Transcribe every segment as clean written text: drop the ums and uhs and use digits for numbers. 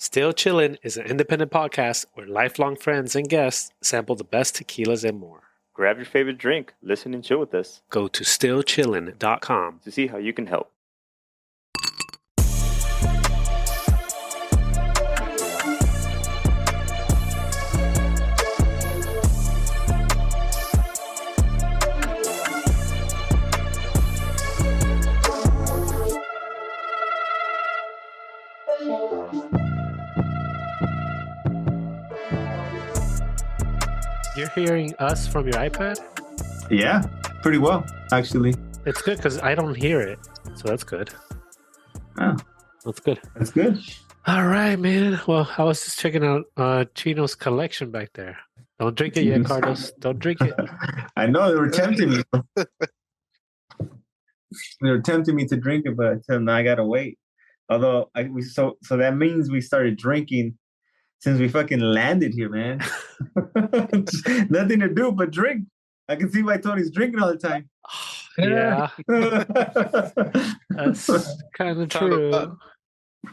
Still Chillin' is an independent podcast where lifelong friends and guests sample the best tequilas and more. Grab your favorite drink, listen and chill with us. Go to stillchillin.com to see how you can help. You're hearing us from your iPad? Yeah, pretty well, actually. It's good because I don't hear it, so that's good. Oh, That's good. that's good. All right, man. Well, I was just checking out Chino's collection back there. Don't drink it yet, Carlos. Don't drink it. I know they were tempting me. They were tempting me to drink it, but I tell them I gotta wait. Although so that means we started drinking since we fucking landed here, man. Nothing to do but drink. I can see why Tony's drinking all the time. Yeah, that's kind of true.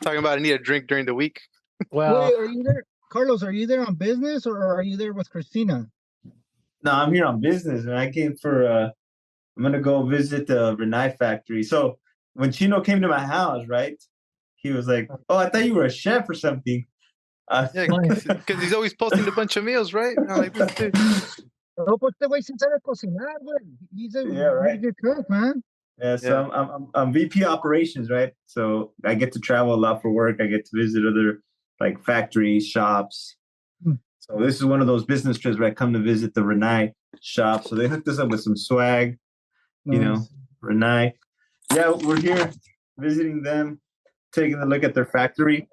Talking about I need a drink during the week. Well, Wait, are you there, Carlos? Are you there on business or are you there with Christina? No, I'm here on business, and I came for. I'm gonna go visit the Renai factory. So when Chino came to my house, right? He was like, "Oh, I thought you were a chef or something." Yeah, because he's always posting a bunch of meals, right? I'm like, this dude. No, pues este güey sí sabe cocinar, güey. He's a Yeah, right. really good cook, man. Yeah, so I'm VP operations, right? So I get to travel a lot for work. I get to visit other like factories, shops. So this is one of those business trips where I come to visit the Renai shop. So they hooked us up with some swag, you know, Renai. Yeah, we're here visiting them, taking a look at their factory.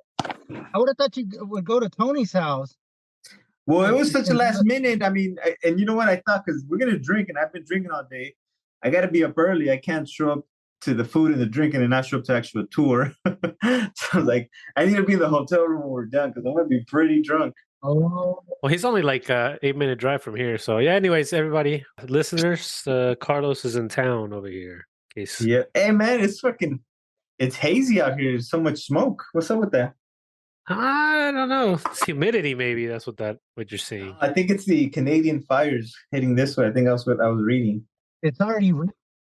I would have thought you would go to Tony's house. Well, it was such a last minute. I mean, and you know what I thought? Because we're going to drink, and I've been drinking all day. I got to be up early. I can't show up to the food and the drinking and not show up to actual tour. So I was like, I need to be in the hotel room when we're done because I'm going to be pretty drunk. Oh, well, he's only like 8-minute drive from here. So yeah. Anyways, everybody, listeners, Carlos is in town over here. In case... Yeah. Hey, man, it's hazy out here. There's so much smoke. What's up with that? I don't know. It's humidity, maybe. That's what you're seeing. I think it's the Canadian fires hitting this way. I think that's what I was reading. it's already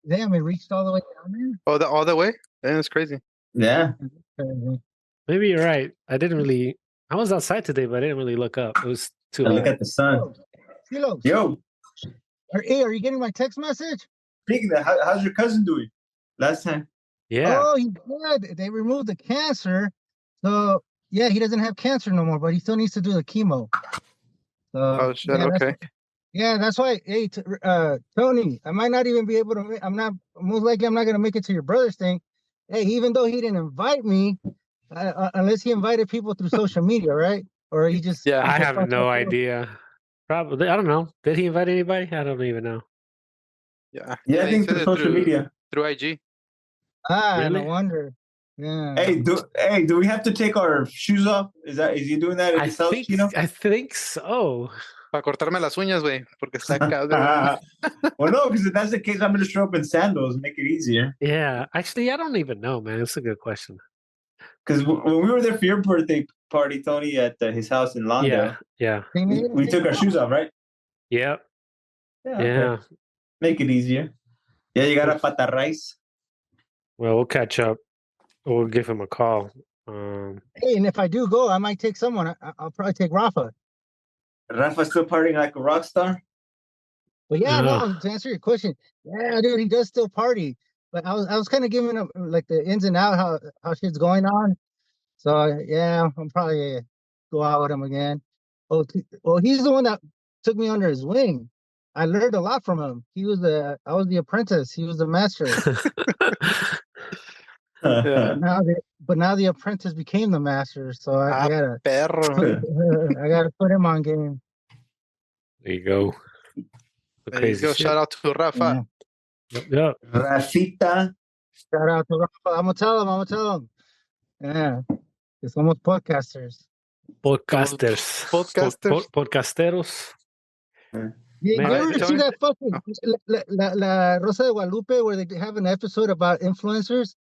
damn. It reached all the way down there. Oh, all the way? Damn, that's crazy. Yeah. Maybe you're right. I was outside today, but I didn't really look up. It was too Look hot. at the sun. Kilos. Yo, Hey, are you getting my text message? speaking of, how's your cousin doing? Last time. Yeah. Oh, he's good. They removed the cancer, so yeah, he doesn't have cancer no more, but he still needs to do the chemo. So, Oh, shit. yeah, Okay. that's why. Hey, Tony, I might not even be able to. Most likely, I'm not going to make it to your brother's thing. Hey, even though he didn't invite me, unless he invited people through social media, right? Or he just. Yeah, I have no idea. Probably. I don't know. Did he invite anybody? I don't even know. Yeah. Yeah, I he think said through it social media. Through IG. Really? No wonder. Yeah. Hey, do we have to take our shoes off? Is he doing that at his house, you know? I think so. Para cortarme las uñas, güey. Porque está cabrón. Well, no, because if that's the case, I'm going to show up in sandals, make it easier. Yeah. Actually, I don't even know, man. It's a good question. Because when we were there for your birthday party, Tony, at his house in London, Yeah. we took our shoes off, right? Yep. Yeah. Yeah. Okay. Make it easier. Yeah, you got a pata rice. Well, we'll catch up. We'll give him a call. Hey, and if I do go, I might take someone. I'll probably take Rafa. Rafa's still partying like a rock star? But yeah, No. no. To answer your question, yeah, dude, he does still party. But I was kind of giving him like the ins and out how shit's going on. So yeah, I'm probably go out with him again. Well, he's the one that took me under his wing. I learned a lot from him. I was the apprentice. He was the master. Yeah. Now the apprentice became the master. So I gotta Perro. I gotta put him on game. There you go. The There you crazy go. shit. Shout out to Rafa. Yeah. Rafita. Shout out to Rafa. I'm gonna tell him. Yeah, it's almost podcasters. Podcasters. Podcasters. Podcasteros. Yeah, you Man, ever see Tony- that fucking La Rosa de Guadalupe where they have an episode about influencers?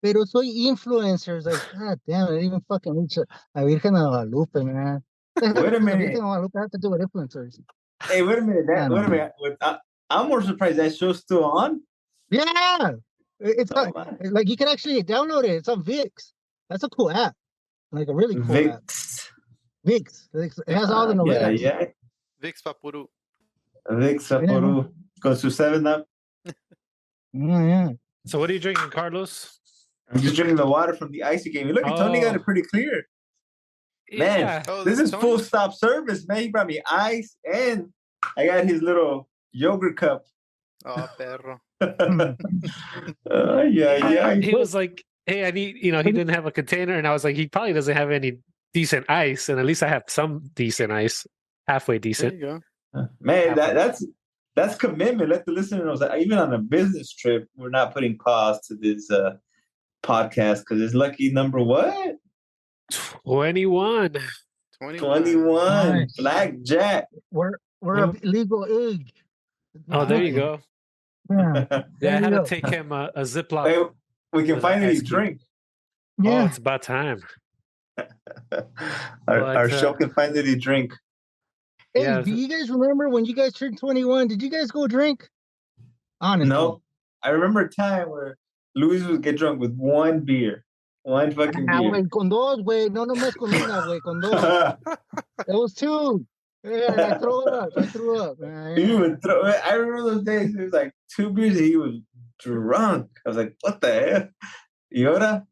pero soy influencers. Like, God damn, I didn't even fucking reach a Virgen de Guadalupe, man. Wait a Virgen de minute. Guadalupe have to do with influencers. Hey, wait a minute. I Wait a don't know. minute. I'm more surprised that show's still on. Yeah, it's Oh, not, man. like you can actually download it. It's on VIX. That's a cool app, like a really cool app. Vix. VIX. It has all the Yeah, novelas. yeah. Vix Papuru. Vix Yeah. Sapporo. Con su 7-Up. Yeah. So what are you drinking, Carlos? I'm just drinking the water from the icy game. Look at Tony got it pretty clear. Man, Yeah. Oh, this is Tony? full stop service, man. He brought me ice and I got his little yogurt cup. Oh, perro. Yeah. He was like, "Hey, I need." He didn't have a container, and I was like, "He probably doesn't have any decent ice, and at least I have some decent ice, halfway There decent." you go. Man, that's commitment. Let the listener know that even on a business trip, we're not putting cost to this podcast because it's lucky number what? 21. 21. Nice. Blackjack. We're Well- of legal age. Oh, there you go. Yeah. Yeah, I There had you to go. take him a Ziploc. Hey, we can With finally ice cube. drink. Oh, Yeah. it's about time. Our show can finally drink. Hey, Yeah, do you guys remember when you guys turned 21? Did you guys go drink? Honestly. No, I remember a time where Luis would get drunk with one beer. One fucking beer. Güey, con dos, güey. No nomás con una, güey. Con dos. It was two. Yeah, I threw up. He would throw it. I remember those days. It was like 2 beers and he was drunk. I was like, what the hell? ¿Y ahora?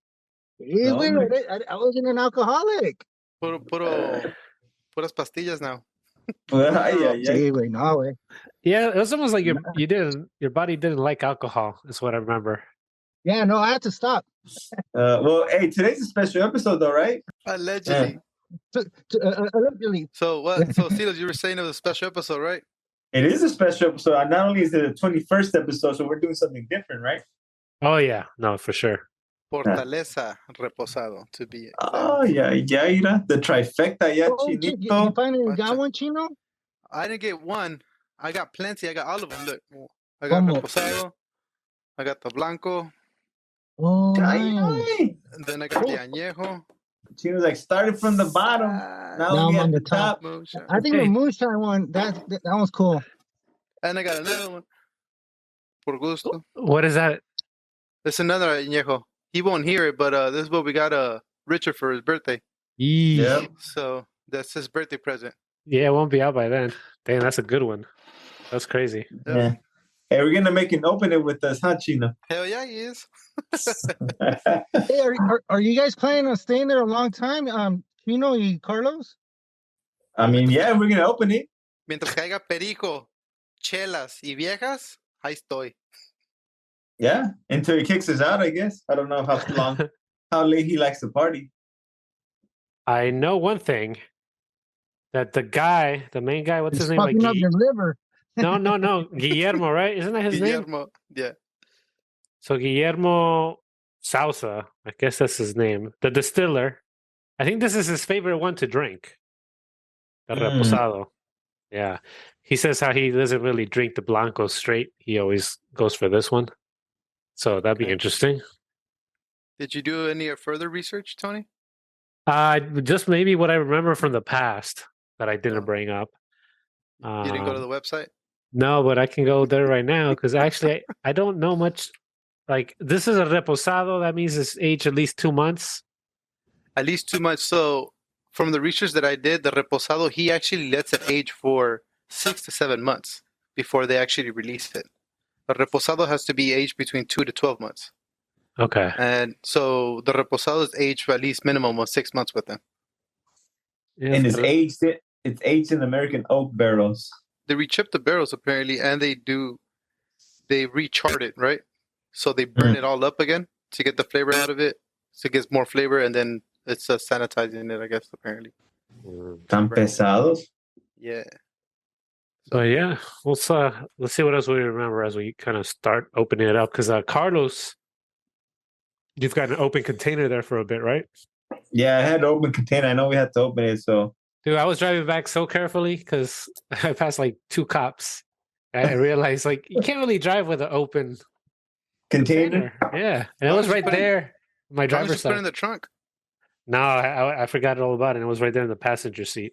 Yeah, No, güey, hombre. I wasn't an alcoholic. Puras pastillas now. Ay. Sí, güey, no, güey. yeah. It was almost like your body didn't like alcohol. Is what I remember. Yeah, no, I had to stop. Well, hey, today's a special episode, though, right? Allegedly. Allegedly. So what? So Silas, you were saying it was a special episode, right? It is a special episode. And not only is it the 21st episode, so we're doing something different, right? Oh yeah, no, for sure. Fortaleza Reposado, to be exact. Oh, yeah, mira. The trifecta, yeah, Oh, you Chinito. finally got one, Chino? I didn't get one. I got plenty. I got all of them. Look, I got Como? Reposado. I got the Blanco. Oh, Ay, nice. ay. And then I got the Añejo. Chino's like, started from the bottom. Ah, Now Now we I'm at on the the top. top. moonshine. I think Hey. the moonshine one, that one's cool. And I got another one. Por gusto. What is that? There's another Añejo. He won't hear it, but this is what we got Richard for his birthday. Yeah. So that's his birthday present. Yeah, it won't be out by then. Damn, that's a good one. That's crazy. Yeah. Hey, we're going to make an open it with us, huh, Chino? Hell yeah, he is. Hey, are you guys planning on staying there a long time? Chino y Carlos? I mean, yeah, we're going to open it. Mientras caiga perico, chelas y viejas, ahí estoy. Yeah, until he kicks us out, I guess. I don't know how late he likes to party. I know one thing that the main guy, what's It's his name? Like fucking up your liver. no, Guillermo, right? Isn't that his name? Guillermo, yeah. So Guillermo Sousa, I guess that's his name, the distiller. I think this is his favorite one to drink. The Reposado. Yeah. He says how he doesn't really drink the Blanco straight. He always goes for this one. So that'd be Okay. interesting. Did you do any further research, Tony? Just maybe what I remember from the past that I didn't Oh. bring up. You didn't go to the website? No, but I can go there right now because actually I don't know much. Like this is a reposado. That means it's aged at least 2 months. At least 2 months. So from the research that I did, the Reposado, he actually lets it age for 6 to 7 months before they actually release it. A Reposado has to be aged between 2 to 12 months. Okay. And so the Reposado is aged for at least minimum of 6 months with them. Yeah, And it's aged in American oak barrels. They rechip the barrels apparently, and they rechart it, right? So they burn it all up again to get the flavor out of it. So it gets more flavor, and then it's sanitizing it, I guess, apparently. Tan pesados. Yeah. But yeah, let's see what else we remember as we kind of start opening it up. Because Carlos, you've got an open container there for a bit, right? Yeah, I had to open container. I know we had to open it, so. Dude, I was driving back so carefully because I passed like 2 cops. I realized like you can't really drive with an open Container? container. Yeah, and it Why was don't you right put it- there. My Why don't you driver's just put it in side. the trunk? No, I forgot all about it. It was right there in the passenger seat.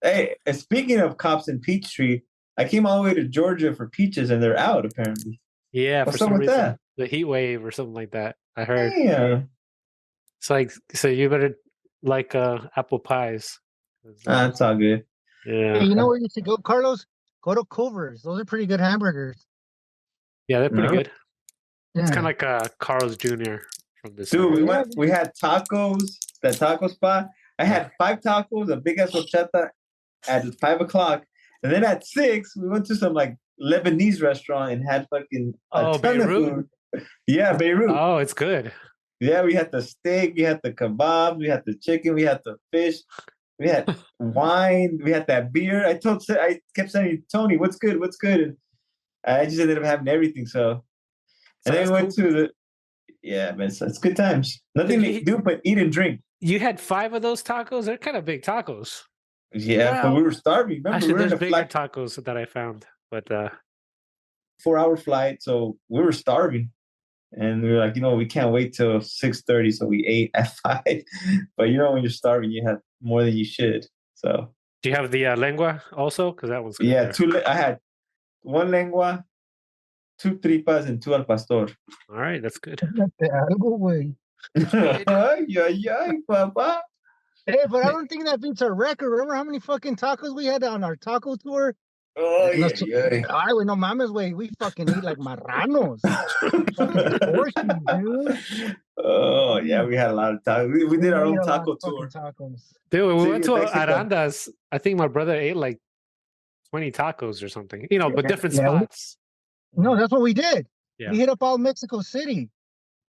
Hey, and speaking of cops in Peachtree, I came all the way to Georgia for peaches, and they're out apparently. Yeah, for What's up some with reason, that? the heat wave or something like that. I heard. Damn. It's like, so you better like apple pies. 'Cause, That's all good. yeah, Hey, you know where you should go, Carlos? Go to Culver's. Those are pretty good hamburgers. yeah, they're pretty No. good. It's kind Yeah. of like Carl's Jr. from this. Dude, area. we had tacos, that taco spot. I had 5 tacos, a big ass horchata at 5 o'clock. And then at 6, we went to some like Lebanese restaurant and had fucking a Oh, ton of Beirut? food. Yeah, Beirut. Oh, it's good. Yeah, we had the steak, we had the kebab, we had the chicken, we had the fish, we had wine, we had that beer. I kept saying, Tony, what's good? What's good? And I just ended up having everything. So and then we went to the man, it's good times. Nothing to do but eat and drink. You had 5 of those tacos. They're kind of big tacos. Yeah, but we were starving. Remember, Actually, we were in there's a bigger flight, tacos that I found, but 4-hour flight, so we were starving. And we were like, we can't wait till 6:30, so we ate at 5. But when you're starving, you have more than you should. So do you have the lengua also? Because that one's good. yeah, there. I had 1 lengua, 2 tripas, and 2 al pastor. All right, that's good. Algo, güey. Ay, papá. Hey, but I don't think that beats our record. Remember how many fucking tacos we had on our taco tour? Ay, Let's- ay, Ay, güey, no mames, güey. We fucking eat like marranos. Portions, dude. Oh, yeah, we had a lot of tacos. We did our ate own a lot taco of fucking tour. tacos. Dude, we See, went to Mexico. Arandas. I think my brother ate like 20 tacos or something. But different Yeah, spots. No, that's what we did. Yeah. We hit up all Mexico City.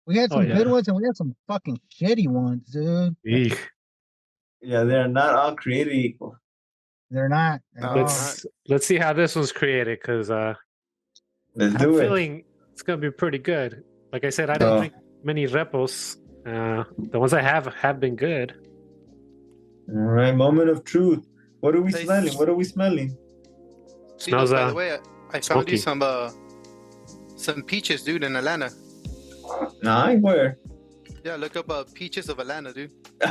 We had some yeah. good ones and we had some fucking shitty ones, dude. Eek. Yeah, they're not all created equal. They're not. at No, all. Let's see how this one's created because Let's I'm do it. feeling it's gonna be pretty good. Like I said, I don't drink many repos. The ones I have been good. All right, moment of truth. What are we Hey, smelling? What are we smelling? Smells by the way, I found you smoky. some peaches, dude, in Atlanta. Nah, where? Yeah, look up peaches of Atlanta, dude. Is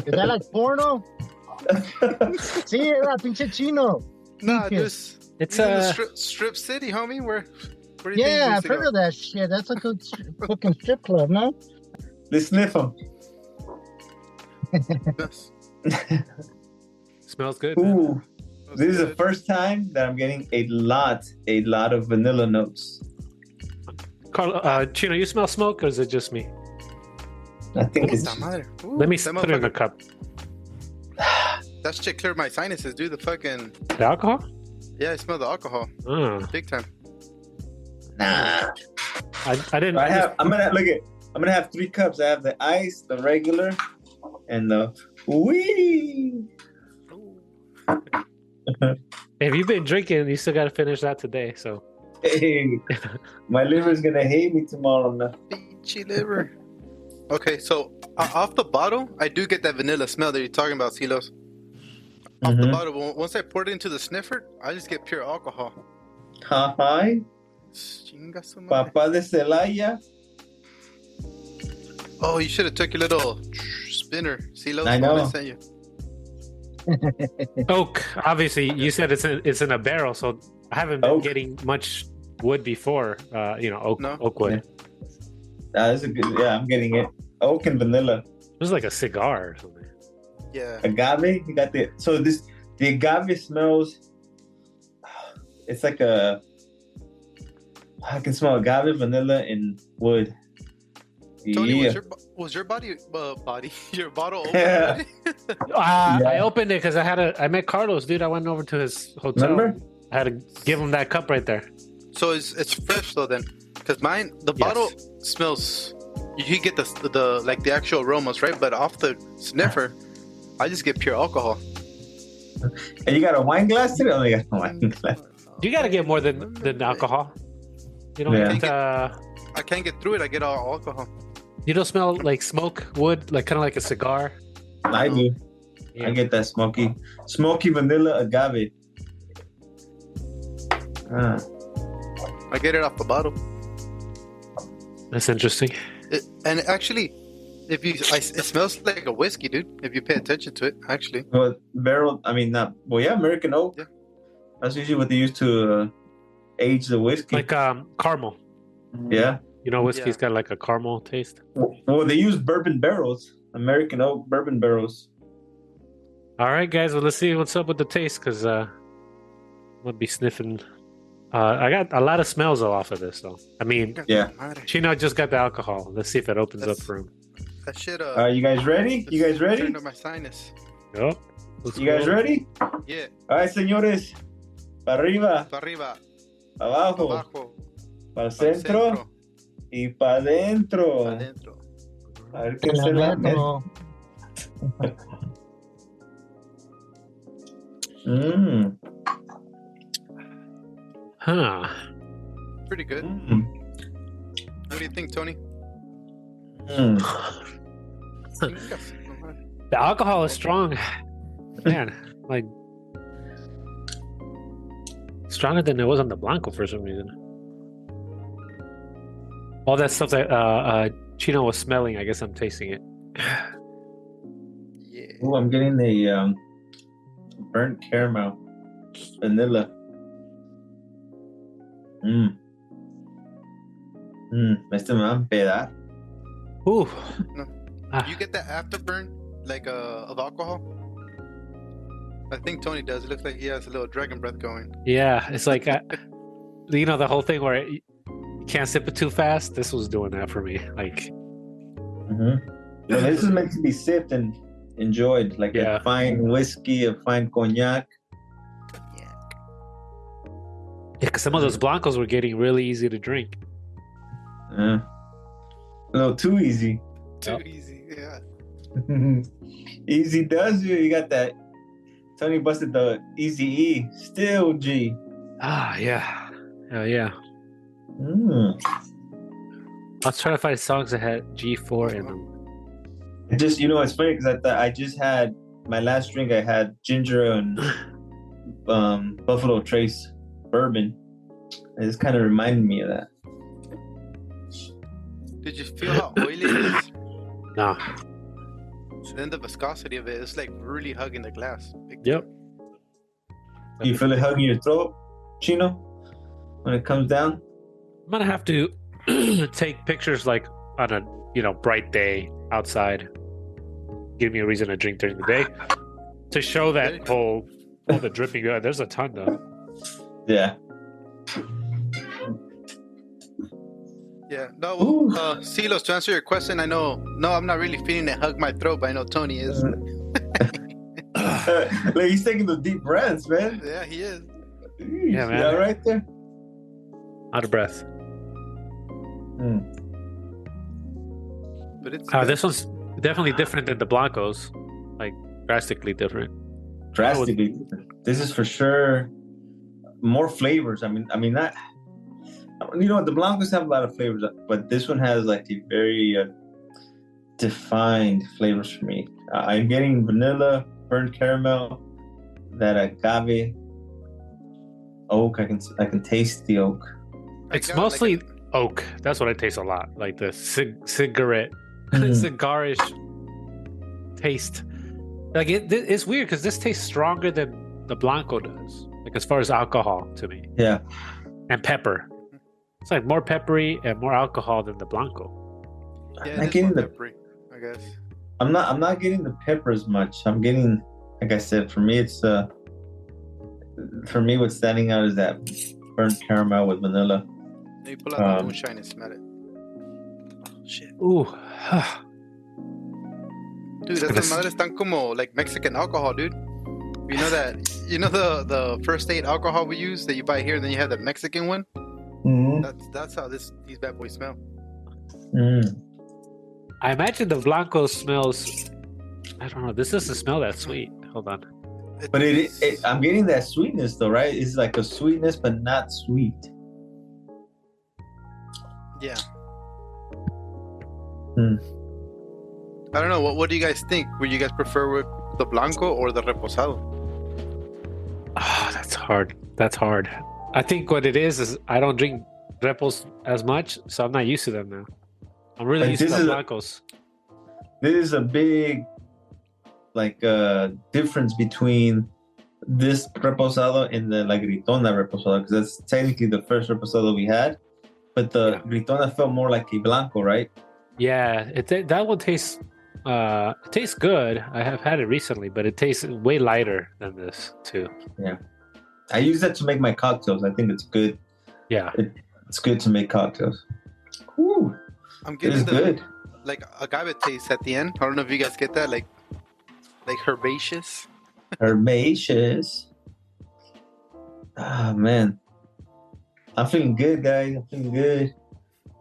that like porno? Sí, era pinche chino. Nah, Peaches. just It's in the strip city, homie. Where do you think Yeah, we I've used to heard go? of that shit. That's like a fucking strip club, no? Let's sniff them. Yes. smells good. Man. Ooh, this is the first time that I'm getting a lot of vanilla notes. Chino, you smell smoke or is it just me? I think it's Puta madre. Ooh, Let me that put it in a motherfucker- cup. That shit cleared my sinuses, dude. The fucking The alcohol? yeah, I smell the alcohol big time. nah. I didn't. I'm gonna have 3 cups. I have the ice, the regular, and the wee. If you've been drinking, you still got to finish that today. So Hey, my liver's gonna hate me tomorrow now. Peachy liver. Okay, so off the bottle, I do get that vanilla smell that you're talking about, Silos. Off the Mhm. bottle, once I pour it into the sniffer, I just get pure alcohol. Hi, Chinga su madre. Papa de Celaya. Oh, you should have took your little spinner, Silos. I when know. sent you. oak. Obviously, you said it's in a barrel, so I haven't been Oak. getting much wood before. Oak No? oak wood. That's a good. Yeah, I'm getting it. Oak and vanilla. It was like a cigar or something. Yeah. Agave. You got the agave smells. It's like I can smell agave, vanilla, and wood. Tony, Yeah. was your body your bottle open? Yeah. already? I opened it because I met Carlos, dude. I went over to his hotel. Remember? I had to give him that cup right there. So it's fresh though then, because mine the Yes. bottle smells. You get the like the actual aromas, right? But off the sniffer, I just get pure alcohol. And you got a wine glass today? Oh, you got a wine glass. You got to get more than alcohol. You don't Yeah. get, I can't get through it. I get all alcohol. you don't smell like smoke wood, like kind of like a cigar. I do. Yeah. I get that smoky vanilla agave. I get it off the bottle. That's interesting. And actually, it smells like a whiskey, dude. If you pay attention to it, actually. Well, barrel. I mean, not. Well, yeah, American oak. Yeah. That's usually what they use to age the whiskey. Like caramel. Yeah. You know, whiskey's Yeah. got like a caramel taste. Well, they use bourbon barrels, American oak bourbon barrels. All right, guys. Well, let's see what's up with the taste, because I'm gonna be sniffing. I got a lot of smells off of this, though. I mean, Yeah. Chino just got the alcohol. Let's see if it opens up for him. That shit. You guys ready? You guys ready? Turned up my sinus. Yep. Let's You guys go. ready? Yeah. All right, señores. Para arriba, Pa arriba, pa abajo, abajo, para el pa'l centro y para adentro. pa' adentro. A ver qué se la Lamento. Mmm. Huh. Pretty good. Mmm. What do you think, Tony? Mmm. The alcohol is strong. Man, like stronger than it was on the Blanco for some reason. All that stuff that Chino was smelling, I guess I'm tasting it. Yeah. Ooh, I'm getting the burnt caramel, vanilla. Mmm. Mmm. Este me va a empedar. Ooh. No. Ah, You get that afterburn, like of alcohol? I think Tony does. It looks like he has a little dragon breath going. yeah, it's like you know, the whole thing where you can't sip it too fast. This was doing that for me. Like, Mm-hmm. Well, this is meant to be sipped and enjoyed, like Yeah. a fine whiskey, a fine cognac. Yeah. yeah, because some of those Blancos were getting really easy to drink. A little too easy. Too Yep. easy. Yeah. Easy does you. You got that. Tony busted the Easy E. Still G. Ah, yeah. Hell yeah. Mm. I was trying to find songs that had G4 in them. It just, you know, it's funny because I just had my last drink. I had ginger and Buffalo Trace bourbon. It just kind of reminded me of that. Did you feel how oily it is? No. And then the viscosity of it, it's like really hugging the glass. Yep. You feel it hugging your throat, Chino, when it comes down? I'm gonna have to take pictures like on a bright day outside. Give me a reason to drink during the day to show that whole all the dripping. There's a ton though. Yeah. Yeah. No, Ooh. Silos, to answer your question, I know. No, I'm not really feeling it hug my throat, but I know Tony is. Like he's taking the deep breaths, man. Yeah, he is. Yeah, man. You all right there? Out of breath. Mm. But it's This one's definitely different than the Blancos, like drastically different. Drastically different. This is for sure more flavors. I mean, not. You know what? The Blancos have a lot of flavors, but this one has like a very defined flavors for me. I'm getting vanilla, burnt caramel, that agave, oak. I can taste the oak. It's mostly oak. That's what I taste a lot, like the cigarette, cigarish taste. Like it's weird because this tastes stronger than the Blanco does. Like as far as alcohol to me. Yeah. And pepper. It's like more peppery and more alcohol than the Blanco. Yeah, I'm it is getting more the. peppery, I guess. I'm not getting the pepper as much. I'm getting, like I said, for me it's for me what's standing out is that burnt caramel with vanilla. Now you pull out the moonshine and smell it. Oh, shit. Ooh. Dude, that's the madres tan como like Mexican alcohol, dude. You know that? You know the first aid alcohol we use that you buy here, and then you have the Mexican one. Mm-hmm. That's how these bad boys smell. Mm. I imagine the Blanco smells. I don't know. This doesn't smell that sweet. Hold on. But I'm getting that sweetness though, right? It's like a sweetness, but not sweet. Yeah. Hmm. I don't know. What do you guys think? Would you guys prefer with the Blanco or the Reposado? Oh, that's hard. That's hard. I think what it is I don't drink Repos as much, so I'm not used to them now. I'm really Like, used to this the is blancos. This is a big difference between this reposado and the La Gritona reposado, because that's technically the first reposado we had, but the Gritona felt more like a blanco, right? Yeah, that one tastes it tastes good. I have had it recently, but it tastes way lighter than this too. Yeah, I use that to make my cocktails. I think it's good. Yeah, It's good to make cocktails. Ooh, I'm it getting is good. like agave taste at the end. I don't know if you guys get that, like herbaceous. Herbaceous. Ah, man, I'm feeling good, guys. I'm feeling good.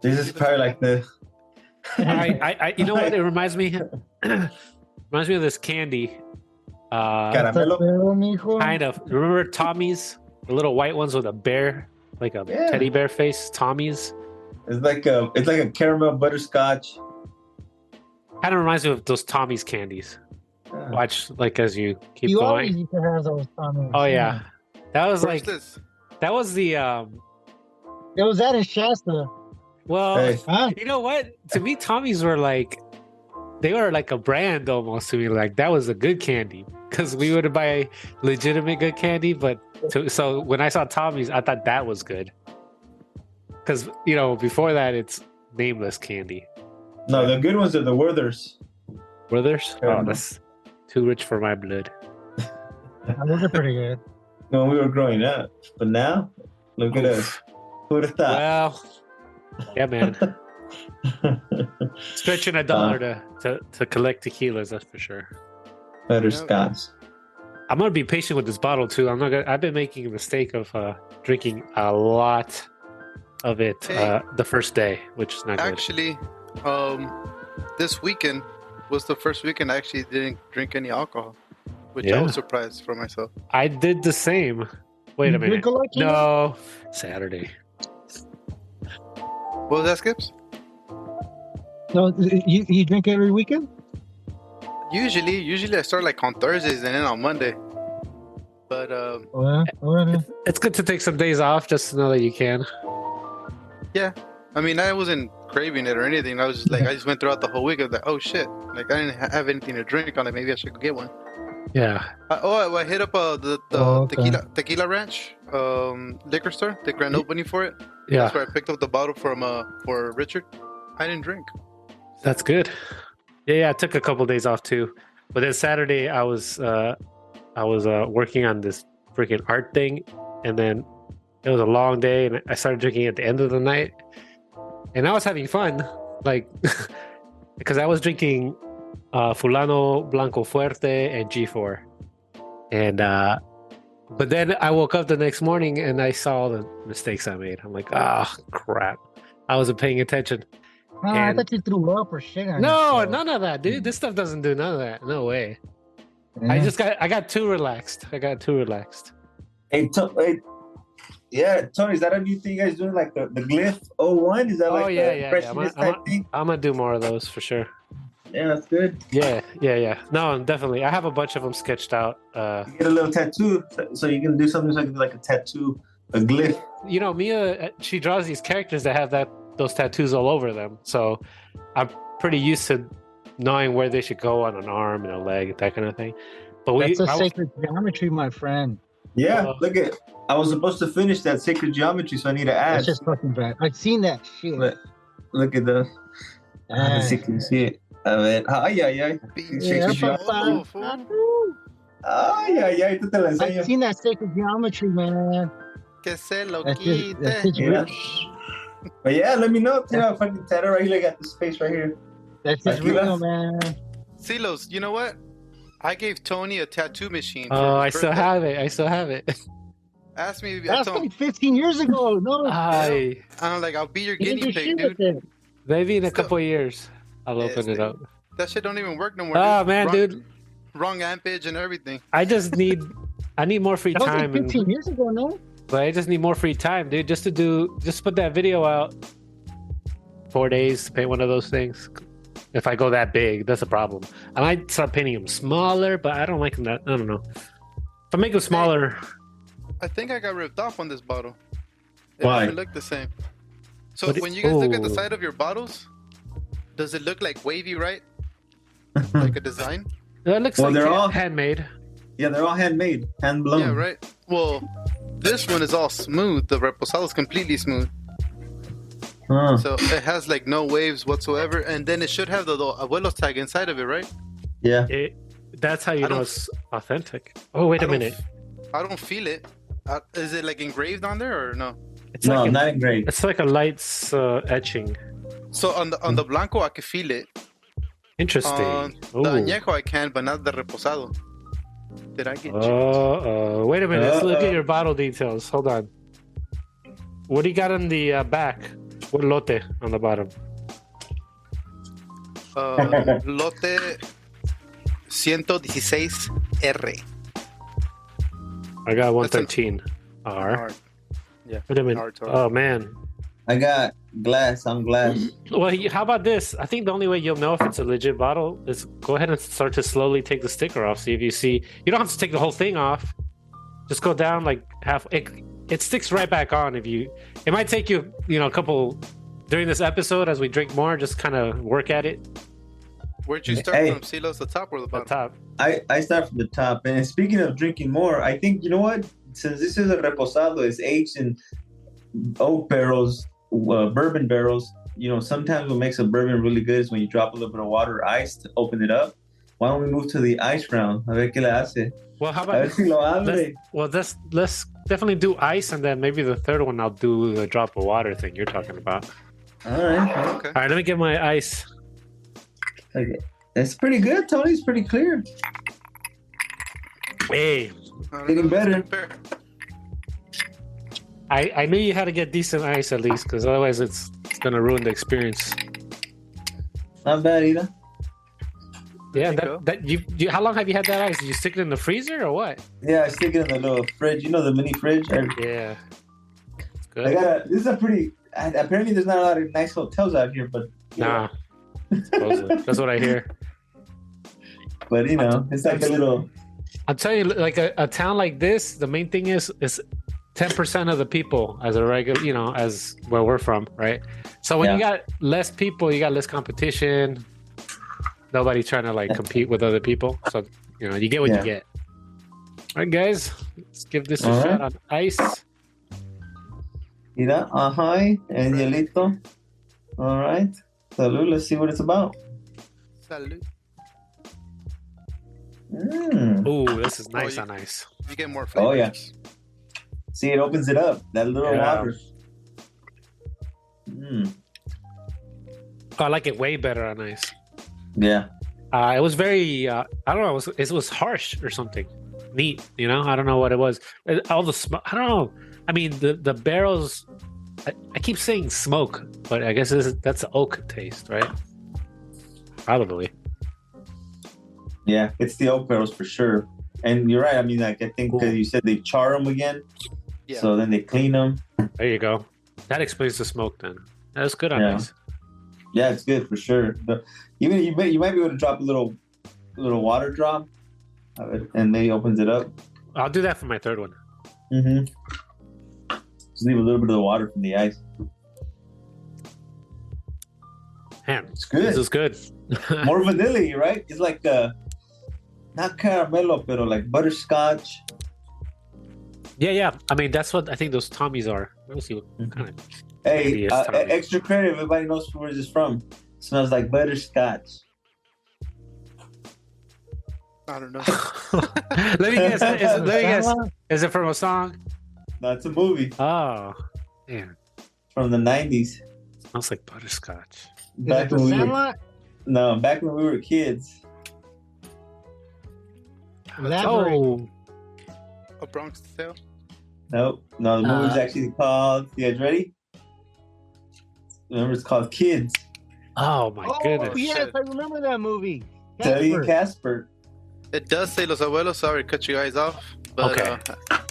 This is probably like the. I you know what? It reminds me of this candy. Caramelo. Kind of. Remember Tommy's, the little white ones with a bear, like a teddy bear face. Tommy's. It's like a caramel butterscotch. Kind of reminds me of those Tommy's candies. Yeah. Watch, like, as you keep You going. always used to have those Tommy's. Oh yeah, that was Where's like this? that was the It was that in Shasta. well, Hey. Huh? you know what? To me, Tommy's were like they were like a brand almost to me. Like that was a good candy because we would buy legitimate good candy. But so when I saw Tommy's, I thought that was good because before that it's nameless candy. No, the good ones are the Werthers. Brothers, Fair oh, enough. that's too rich for my blood. Those are pretty good. When we were growing up, but now, look at us. Who would have thought? Well, yeah, man. Stretching $1 to collect tequilas, that's for sure. Butterscotch. I'm gonna be patient with this bottle too. I've been making a mistake of drinking a lot of it Hey. the first day, which is not good. Actually, this weekend was the first weekend I actually didn't drink any alcohol, which I Yeah. was surprised for myself. I did the same. Wait You a minute. drink a lot, Kino? No, Saturday. What was that, Skips? So you drink every weekend? Usually I start like on Thursdays and then on Monday. But Well, It's good to take some days off just to know that you can. yeah, I mean I wasn't craving it or anything. I was just like I just went throughout the whole week. I was like, oh shit, like I didn't have anything to drink. I'm like, maybe I should go get one. Yeah. I hit up the okay. Tequila Ranch liquor store, the grand opening for it. Yeah. That's where I picked up the bottle from for Richard. I didn't drink. That's good. Yeah, I took a couple days off too. But then Saturday I was working on this freaking art thing, and then it was a long day, and I started drinking at the end of the night. And I was having fun, like because I was drinking Fulano, Blanco Fuerte, and G4. And but then I woke up the next morning and I saw all the mistakes I made. I'm like, crap. I wasn't paying attention. I And- thought you threw up or shit. On No, yourself. none of that, dude. This stuff doesn't do none of that. No way. Yeah. I got too relaxed. Hey, Tony, is that a new thing you guys doing? Like the Glyph 01? Is that Oh, like yeah, the yeah. impressionist type thing? I'm gonna do more of those for sure. Yeah, that's good. Yeah. No, definitely. I have a bunch of them sketched out. You get a little tattoo, so you can do something so I can do like a tattoo, a glyph. Mia, she draws these characters that have those tattoos all over them. So I'm pretty used to knowing where they should go on an arm and a leg, that kind of thing. But That's a sacred geometry, my friend. Yeah, Oh. look at. I was supposed to finish that sacred geometry, so I need to add. That's just fucking bad. I've seen that shit. Look at the. Let's see if you can see it. A ver. Ay, ay, ay. Yeah, Sacred geometry. Ay, ay, ay. Tú te la I've enseño. seen that sacred geometry, man. Que se lo That's just, that's quite. just Yeah. real. But yeah, let me know. You know, if I can tattoo right here, I got this face right here. That's just Tequila? real, man. Silos, you know what? I gave Tony a tattoo machine. for Oh, his I still birthday. have it. Ask me. I That's told him, like 15 years ago. No, I'm like, I'll be your you didn't guinea do pig, shit dude. with it. Maybe in a Still- couple of years, I'll Yeah, open it still- up. That shit don't even work no more. Oh dude. man, wrong, dude, Wrong ampage and everything. I need more free That was like time, 15 years ago, no? but I just need more free time, dude, just put that video out. 4 days to paint one of those things. If I go that big, that's a problem. I might start painting them smaller, but I don't like them that. I don't know. If I make them smaller, I think I got ripped off on this bottle. It Why? doesn't look the same. So What when you guys look at the oh. side of your bottles, Does it look like wavy, right? Like a design? It looks Well, like they're all- handmade. Yeah, they're all handmade, hand blown. Yeah, right. Well, this one is all smooth. The Reposado is completely smooth. Huh. So it has like no waves whatsoever. And then it should have the abuelos tag inside of it, right? Yeah. That's how you I know don't- it's authentic. Oh, wait a minute. I don't feel it. Is it like engraved on there or no? It's No, like not engraved. it's like a light etching. So on the blanco, I can feel it. Interesting. On the Ooh. añejo, I can, but not the reposado. Did I get Oh, wait a minute. Let's look Uh-oh. at your bottle details. Hold on. What do you got on the back? What lote on the bottom? Lote 116R. I got 113 R. Hard. Yeah. Wait a minute. Hard to- Oh man. I got glass on glass. Well, how about this? I think the only way you'll know if it's a legit bottle is go ahead and start to slowly take the sticker off. See if you see. You don't have to take the whole thing off. Just go down like half. It sticks right back on if you. It might take you, a couple during this episode as we drink more. Just kind of work at it. Where'd you start Hey. from, Silos? The top or the At bottom? top. I start from the top. And speaking of drinking more, I think, you know what? Since this is a reposado, it's aged in oak barrels, bourbon barrels. Sometimes what makes a bourbon really good is when you drop a little bit of water or ice to open it up. Why don't we move to the ice round? A ver qué le hace. Well, how A ver about si lo abre. let's definitely do ice, and then maybe the third one I'll do the drop of water thing you're talking about. All right. Okay. All right, let me get my ice. Okay. It's pretty good, Tony. It's pretty clear. Hey, I don't Getting know. better. Fair. I knew you had to get decent ice at least, because otherwise it's gonna ruin the experience. Not bad either. Yeah, you go. that you how long have you had that ice? Did you stick it in the freezer or what? Yeah, I stick it in the little fridge. You know, the mini fridge. Yeah, it's good. This is a pretty. Apparently, there's not a lot of nice hotels out here, but Nah, supposedly. That's what I hear. But it's like a little. I'll tell you, like a town like this, the main thing is 10% of the people as a regular, as where we're from, right? So when you got less people, you got less competition. Nobody trying to compete with other people. So, you get what you get. All right, guys, let's give this a All shot right. on ice. Mira, ajá, and hielito. All right. Salud. Let's see what it's about. Salud. Ooh, this is nice you- on ice. You get more flavors. Oh, yeah. See, it opens it up. That little Yeah. water. Oh, I like it way better on ice. Yeah. It was very, I don't know, it was harsh or something. Neat, I don't know what it was. All the smoke, I don't know. I mean, the barrels, I keep saying smoke, but I guess that's the oak taste, right? Probably. Yeah, it's the oak barrels for sure. And you're right. I mean, I think because you said they char them again. Yeah. So then they clean them. There you go. That explains the smoke then. That's good on Yeah. ice. Yeah, it's good for sure. But even you might be able to drop a little water drop of it, and maybe opens it up. I'll do that for my third one. Mm-hmm. Just leave a little bit of the water from the ice. Man, It's good. this is good. More vanilla, right? It's like not caramelo, but like butterscotch. Yeah. I mean, that's what I think those Tommies are. Let me see what kind of. Hey, Yes, Tommy. extra credit. Everybody knows where this is from. Smells like butterscotch. I don't know. Let me guess. Let me guess. Is it from a song? No, it's a movie Oh, man. from the 90s. Smells like butterscotch. Is Back it the when we were, Sandlot? no, back when we were kids. Elaborate. Oh, A Bronx Tale. Nope. No, the movie's Uh, actually called. You guys ready? Remember, it's called Kids. oh my Oh, goodness. yes, Shit. I remember that movie. Teddy and Casper. Casper. It does say Los Abuelos. Sorry to cut you guys off. But Okay.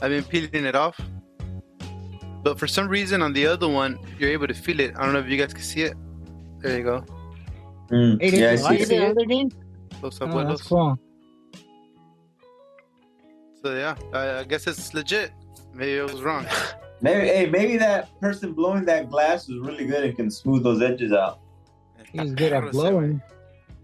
I've been peeling it off. But for some reason on the other one, you're able to feel it. I don't know if you guys can see it. There you go. Hey, did Yeah, I you see like it. the other game? Los Oh, Abuelos. that's cool. So yeah, I guess it's legit. Maybe I was wrong. Maybe that person blowing that glass was really good and can smooth those edges out. He's good at blowing.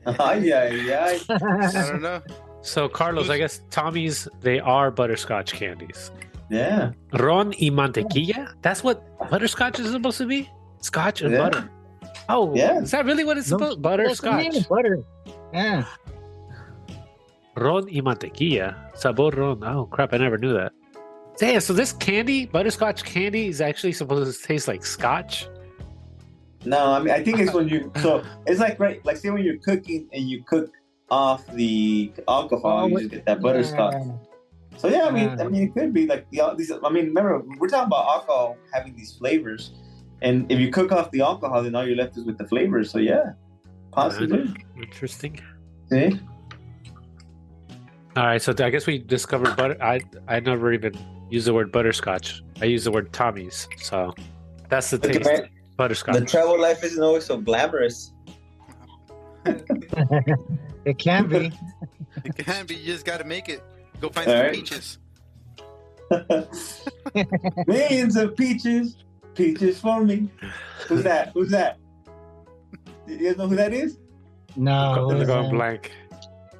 Yeah. I don't know. So, Carlos, I guess Tommy's, they are butterscotch candies. Yeah. Ron y mantequilla? That's what butterscotch is supposed to be? Scotch and Yeah. butter. Oh, Yeah. is that really what it's supposed? That's the name, Butterscotch. butter. Yeah. Ron y mantequilla. Sabor ron. Oh, crap. I never knew that. Damn, so this candy, butterscotch candy, is actually supposed to taste like scotch? No, I mean, I think it's when you, so it's like, right, like say when you're cooking and you cook off the alcohol, you just get that butterscotch. Yeah. So yeah, I mean, it could be like these. I mean, remember we're talking about alcohol having these flavors, and if you cook off the alcohol, then all you're left is with the flavors. So yeah, possibly. Interesting. See? All right, so I guess we discovered butter. I never even used the word butterscotch. I use the word Tommy's. So that's the Look, taste. man, Butterscotch. the travel life isn't always so glamorous. It can be. It can be. You just got to make it. Go find All some right. peaches. Millions of peaches for me. Who's that? Do you guys know who that is? No. I'm what is going that? blank.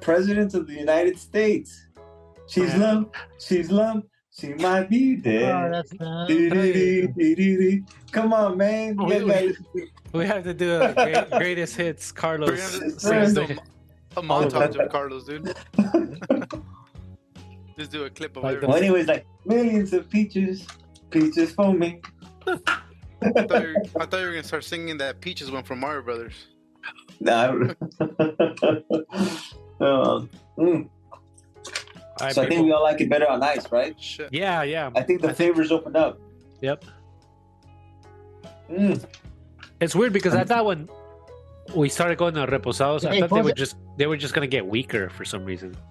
President of the United States. She's lump. She might be Oh, dead. that's not. Dee-dee-dee-dee-dee-dee. Come on, man. You guys gotta listen to- We have to do a greatest hits. Carlos. We're gonna sings do the- a montage of Carlos, dude. Just do a clip of Like everything. Well, anyways, like millions of peaches for me. I thought you were gonna start singing that Peaches one from Mario Brothers. Nah. Mm. All right, So I think people. we all like it better on ice, right? Shit. Yeah. I think the flavors open up. Yep. Mm. It's weird because I thought when we started going to reposados, I Hey, thought pause they were just gonna get weaker for some reason. 'Cause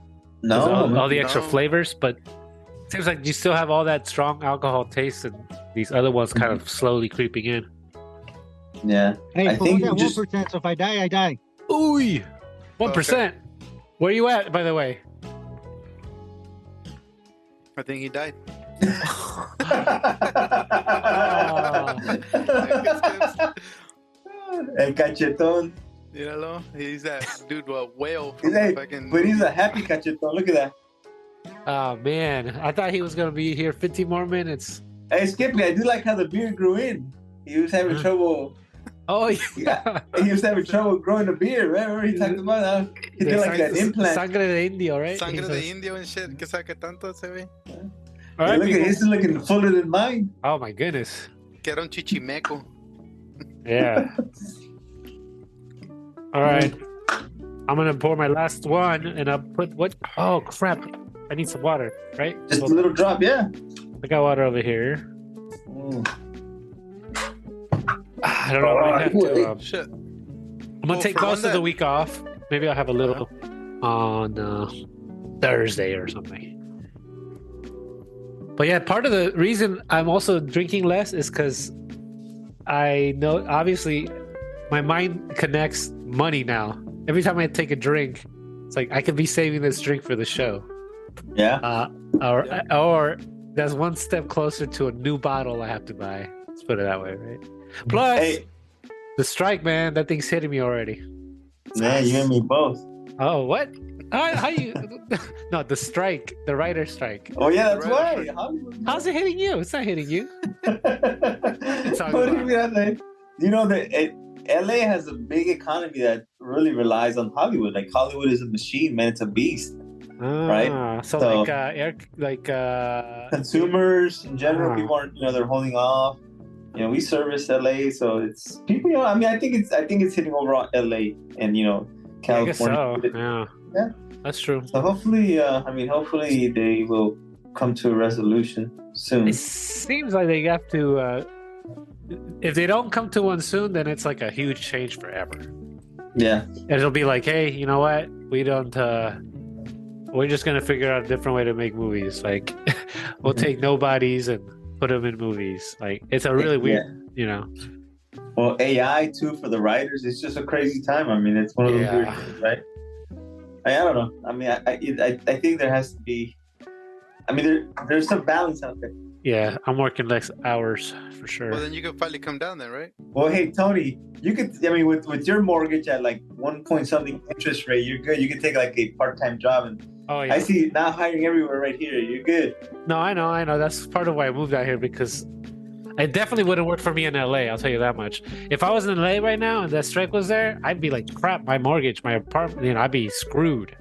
No, all the extra No. flavors, but it seems like you still have all that strong alcohol taste, and these other ones kind of slowly creeping in. yeah. Hey, I but think we got you just- 1%, so if I die, I die. Ooh, 1%. Where you at, by the way? I think he died. El cachetón. You know, he's that dude, a whale He's from a, fucking. but he's a happy cachetón. Look at that. Oh man, I thought he was gonna be here 15 more minutes. Hey, Skippy, I do like how the beard grew in. He was having trouble. Oh Yeah. He was having trouble growing the beard. Right? Remember he talked about how he did like that implant. Sangre de indio, right? Sangre He de says- indio and shit. Que saque tanto se ve. All right, Look at people. his is looking fuller than mine. Oh my goodness. Que era un chichimeco. Yeah. All right. I'm gonna pour my last one, and I'll put what? Oh crap! I need some water, right? Just a Hold on. little drop, yeah. I got water over here. Mm. I don't know. I might have to, Shit. I'm gonna Well, take for most one of the that- week off. Maybe I'll have a little on Thursday or something. But yeah, part of the reason I'm also drinking less is because I know, obviously, my mind connects money now. Every time I take a drink, it's like I could be saving this drink for the show, Yeah. or that's one step closer to a new bottle I have to buy. Let's put it that way, right? Plus, Hey, the strike, man, that thing's hitting me already. man, you and me both. Oh, what? How you? No, the strike, the writer strike. Oh yeah, that's Right. why. Hollywood. How's it hitting you? It's not hitting you. What do you mean, LA? You know that LA has a big economy that really relies on Hollywood. Like Hollywood is a machine, man. It's a beast. Right? So, So- Consumers in general, Ah. people aren't. They're holding off. We service LA, so it's people. I mean, I think it's hitting overall LA and I guess California. so. Yeah. Yeah. That's true. So hopefully, hopefully they will come to a resolution soon. It seems like they have to. If they don't come to one soon, then it's like a huge change forever. Yeah. And it'll be like, hey, you know what? We don't. We're just gonna figure out a different way to make movies. Like, we'll take nobodies and put them in movies. Like, it's a really weird, Well, AI too for the writers. It's just a crazy time. I mean, it's one of those weird Yeah. things, right? I don't know. I mean, I think there has to be. I mean, there's some balance out there. Yeah, I'm working less hours for Well, sure. then you can finally come down there, right? Well, hey Tony, you could. I mean, with your mortgage at like 1 point something interest rate, you're good. You can take like a part-time job, and Oh I yeah. see now hiring everywhere right here. You're good. No, I know. That's part of why I moved out here because it definitely wouldn't work for me in LA. I'll tell you that much. If I was in LA right now and that strike was there, I'd be like, crap. My mortgage, my apartment, I'd be screwed.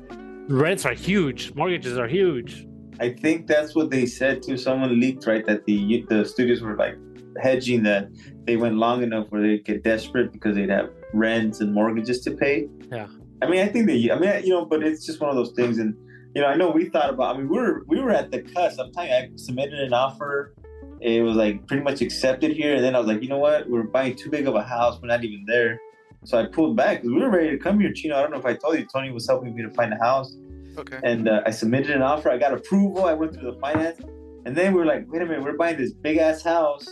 Rents are huge. Mortgages are huge. I think that's what they said too. Someone leaked, right, that the studios were like hedging that they went long enough where they get desperate because they'd have rents and mortgages to pay. Yeah. I mean, I think but it's just one of those things. And I know we thought about. I mean, we were at the cusp. I'm telling you, I submitted an offer. It was like pretty much accepted here, and then I was like, you know what? We're buying too big of a house. We're not even there. So I pulled back because we were ready to come here. Chino, I don't know if I told you, Tony was helping me to find a house. Okay. And I submitted an offer. I got approval. I went through the finance, and then we were like, "Wait a minute, we're buying this big ass house,"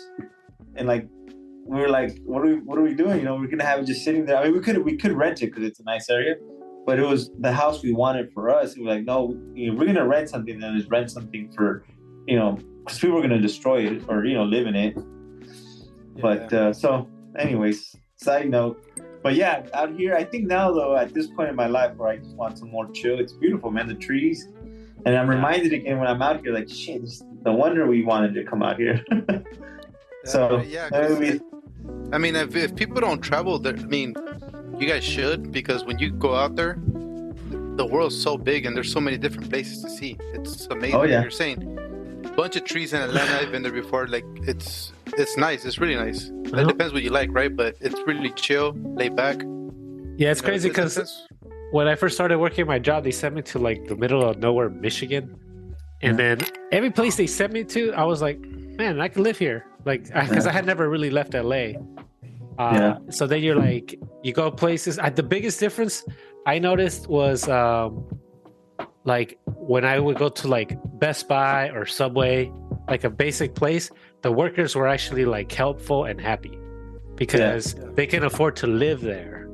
and like, we were like, "What are we doing? We're gonna have it just sitting there." I mean, we could rent it because it's a nice area, but it was the house we wanted for us. And we're like, "No, we're gonna rent something. Then just rent something for, because people are gonna destroy it or live in it." Yeah. But so, anyways, side note. But yeah, out here, I think now though, at this point in my life where I just want some more chill, it's beautiful, man, the trees. And I'm reminded again when I'm out here, like, shit, no wonder we wanted to come out here. So, yeah, 'cause I mean, if people don't travel, I mean, you guys should, because when you go out there, the world's so big and there's so many different places to see. It's amazing. Oh, yeah. Like you're saying, a bunch of trees in Atlanta. I've been there before. Like it's nice. It's really nice. It depends what you like, right? But it's really chill, laid back. Yeah, it's crazy because when I first started working my job, they sent me to like the middle of nowhere, Michigan, and then every place they sent me to, I was like, man, I could live here, like because I had never really left LA. So then you're like, you go places. The biggest difference I noticed was like when I would go to like Best Buy or Subway, like a basic place, the workers were actually like helpful and happy because they can afford to live there,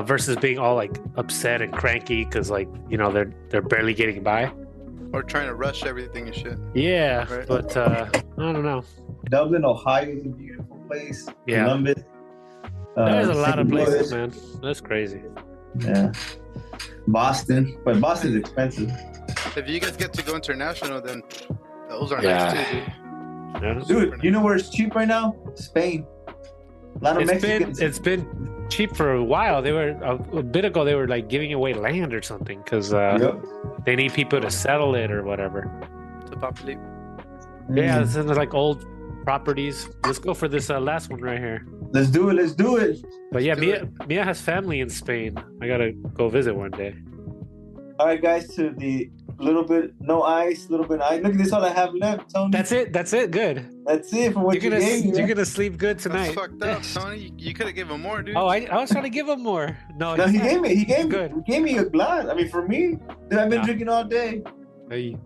versus being all like upset and cranky because like they're barely getting by or trying to rush everything and shit. Yeah, right. But I don't know. Dublin, Ohio is a beautiful place. Yeah. Columbus. There's a lot of St. Louis. places, man. That's crazy. Yeah. Boston, but Boston's expensive. If you guys get to go international, then those are Yeah. nice too, dude. Yeah. Dude, you know where it's cheap right now? Spain. A lot of Mexicans. It's been cheap for a while. They were a bit ago. They were like giving away land or something because they need people to settle it or whatever. To populate. Yeah, it's in like old properties. Let's go for this last one right here. Let's do it. But yeah, do Mia has family in Spain. I gotta go visit one day. All right, guys, to the little bit no ice, little bit ice. Look at this, all I have left, Tony. That's it. Good. That's it for what You're gave. gonna sleep good That's tonight. fucked up, Tony. You could have given more, dude. Oh, I was trying to give him more. No, He gave good. me a glass. I mean, for me, dude, I've been drinking all day. Hey.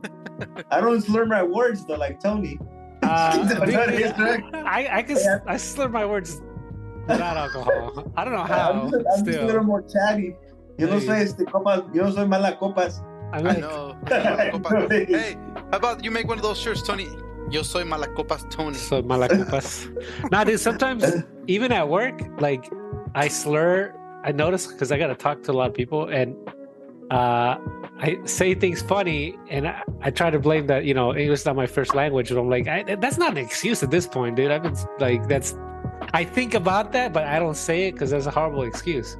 I don't slur my words though, like Tony. I slur my words without alcohol. I don't know how. I'm just a little more chatty. Yo no soy mala copas. I I know. Hey, how about you make one of those shirts, Tony? Yo soy malacopas, Tony. So malacopas. Nah, dude. Sometimes even at work, like I slur. I notice because I gotta talk to a lot of people, and I say things funny, and I try to blame that English is not my first language, but I'm like, that's not an excuse at this point, dude. I've been like, I think about that, but I don't say it because that's a horrible excuse.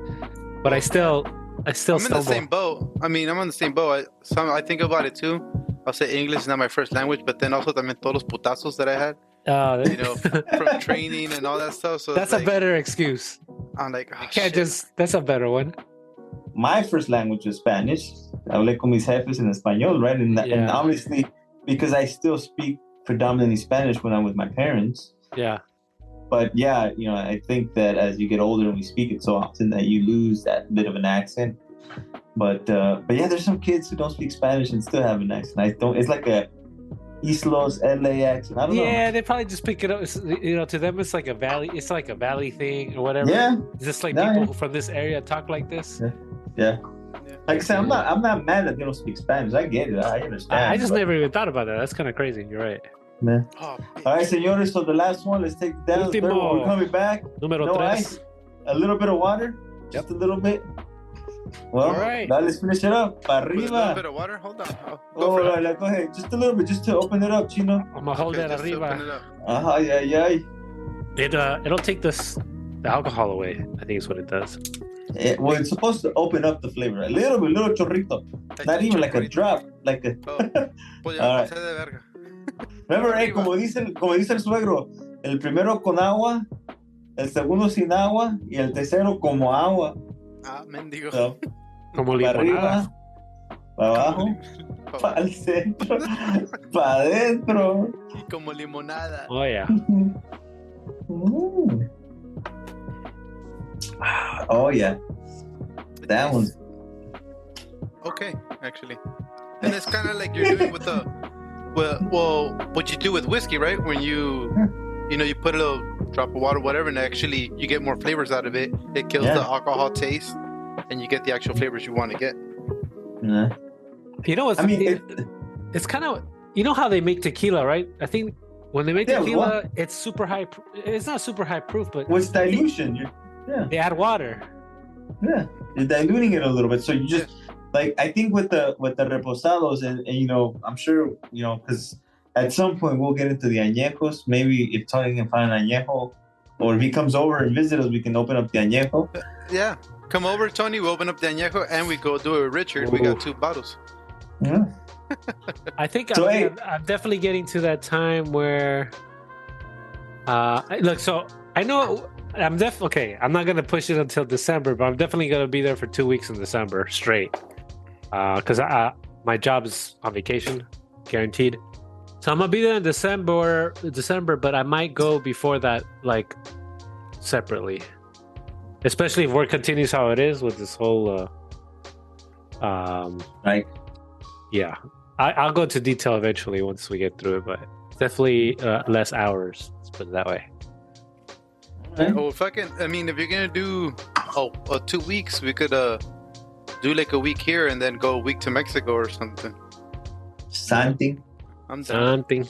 But I still I'm stumble. in the same boat. I mean, I'm on the same boat. I think about it too. I'll say English is not my first language, but then also también todos los putazos that I had, from training and all that stuff. So that's like, a better excuse. I'm like, oh, Can't shit. that's a better one. My first language was Spanish. Hablé con mis jefes en español, right? And obviously, because I still speak predominantly Spanish when I'm with my parents. Yeah. But yeah, I think that as you get older and we speak it so often that you lose that bit of an accent. But yeah, there's some kids who don't speak Spanish and still have an accent. It's like a East Los LA accent. I don't know. Yeah, they probably just pick it up. To them, it's like a valley. It's like a valley thing or whatever. Yeah. It's just like people from this area talk like this. Yeah. Like I said, I'm not mad that they don't speak Spanish. I get it. I understand. I just never even thought about that. That's kind of crazy. You're right. Man. Oh, All right, señores. So the last one. Let's take it down. The third one, we're coming back. Número No 3. ice. A little bit of water. Just a little bit. Well, All right. now let's finish it up. Pa with a little bit arriba. of water. Hold on. Go Oh, for it. right, go ahead. Just a little bit, just to open it up, Chino. I'm gonna hold Okay, that just open it arriba. up. Ay, ay, ay. It'll take the alcohol away. I think is what it does. Well, it's supposed to open up the flavor. A little bit, little chorrito. Not even like a drop. Like a. Oh, pues ya All me right. pasé de verga. Remember, Arriba. como dice el suegro, el primero con agua, el segundo sin agua y el tercero como agua. Ah, mendigo. So, Como para limonada. arriba, para abajo, para el centro, para adentro. Y como limonada. Oh yeah. Mm. Oh yeah, that one. Okay, actually. And it's kind of like you're doing with the, well, what you do with whiskey, right? When you put a little drop of water, whatever, and actually you get more flavors out of it. It kills Yeah. the alcohol taste, and you get the actual flavors you want to get. Yeah. You know what's I mean, it's kind of, you know how they make tequila, right? I think when they make Yeah, tequila, it's super high. It's not super high proof, but with dilution, they add water. you're diluting it a little bit. So you just like I think with the reposados and I'm sure because at some point we'll get into the añejos. Maybe if Tony can find an añejo, or if he comes over and visits us, we can open up the añejo. Yeah, come over, Tony. We open up the añejo and we go do it with Richard. We got 2 bottles. Yeah. I think So, I'm definitely getting to that time where, look. So I know I'm okay. I'm not gonna push it until December, but I'm definitely gonna be there for 2 weeks in December straight. Because my job is on vacation, guaranteed. So I'm gonna be there in December, but I might go before that, like separately. Especially if work continues how it is with this whole, Right. yeah. I'll go into detail eventually once we get through it, but definitely less hours. Let's put it that way. Okay. Oh, fucking! I mean, if you're gonna do 2 weeks, we could do like a week here and then go a week to Mexico or something. Something. I'm done. Something.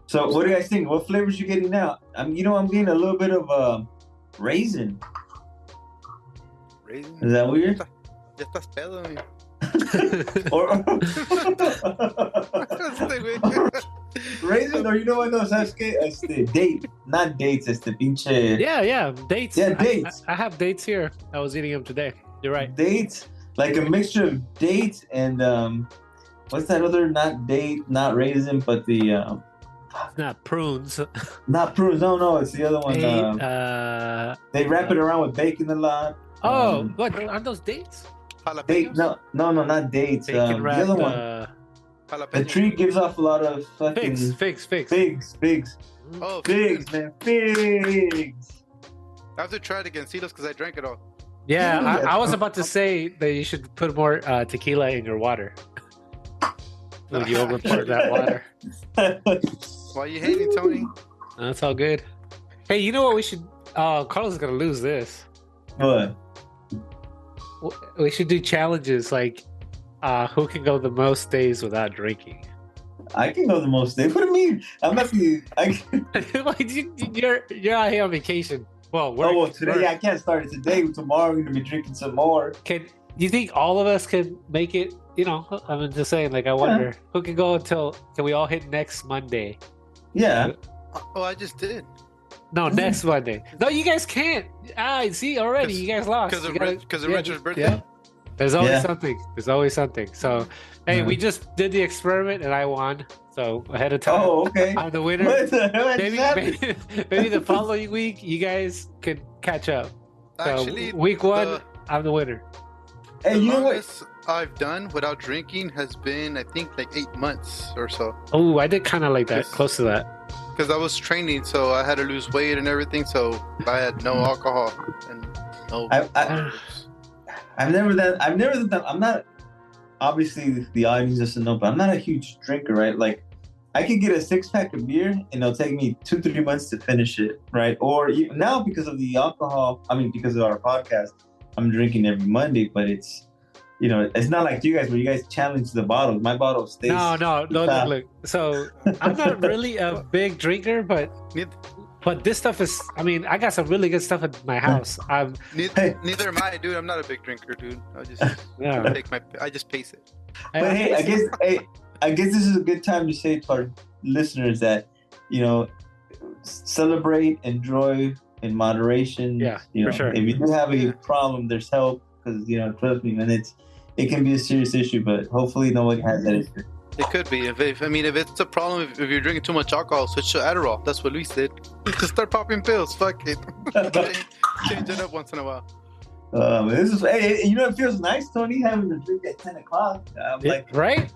So what do you guys think? What flavors you getting now? I'm getting a little bit of raisin. Raisin? Is that weird? Ya estás pedo, güey. Or Este güey. raisin, or what? No, ¿sabes qué? Date, not dates. Pinche Yeah, dates. Yeah, dates. I have dates here. I was eating them today. You're right. dates, like a mixture of dates and what's that other? Not date, not raisin, but the Not prunes. not prunes. No, it's the other one. They wrap it around with bacon a lot. What? Aren't those dates? Date? Jalapenos? No, not dates. Bacon The wrapped. other one. The Jalapenos. tree gives off a lot of fucking Figs. figs, Oh, figs, man, figs. I have to try it against Celos because I drank it all. Yeah, Yeah. I was about to say that you should put more tequila in your water. When you overpour that water. Why are you hating, Tony? That's all good. Hey, you know what we should... Carlos is going to lose this. What? We should do challenges like who can go the most days without drinking. I can go the most days. What do you mean? I'm not the. Like, you're out here on vacation. Well, today I can't start it today. Tomorrow I'm gonna be drinking some more. Do you think all of us can make it? I'm just saying. Like, I wonder who can go until. Can we all hit next Monday? Yeah. Oh, I just did. No, next Monday. No, you guys can't. See already. You guys lost. Because of Richard's birthday? Yeah. There's always Yeah. something. There's always something. So, hey, we just did the experiment and I won. So ahead of time, Oh, okay. I'm the winner. What the hell is happening? Maybe the following week you guys could catch up. So Actually, week one, I'm the winner. Hey, the you know what? longest I've done without drinking has been, I think, like 8 months or so. Oh, I did kind of like that, Yes. close to that. Because I was training, so I had to lose weight and everything, so I had no alcohol and no. I've never done. I'm not. Obviously, the audience doesn't know, but I'm not a huge drinker, right? Like, I could get a 6-pack of beer, and it'll take me 2-3 months to finish it, right? Or now, because of the alcohol, because of our podcast, I'm drinking every Monday, but it's it's not like you guys where you guys challenge the bottles. My bottle stays. No, look. So I'm not really a big drinker, but this stuff is. I mean, I got some really good stuff at my house. Neither am I, dude. I'm not a big drinker, dude. I just pace it. But I guess this is a good time to say to our listeners that, celebrate, enjoy in moderation. Yeah, for sure. If you do have a problem, there's help, because trust me, man, it can be a serious issue, but hopefully nobody has that issue. It could be. If it's a problem, if you're drinking too much alcohol, switch to Adderall. That's what Luis did. Just start popping pills. Fuck it. Change it up once in a while. It feels nice, Tony, having a drink at 10 o'clock. Right?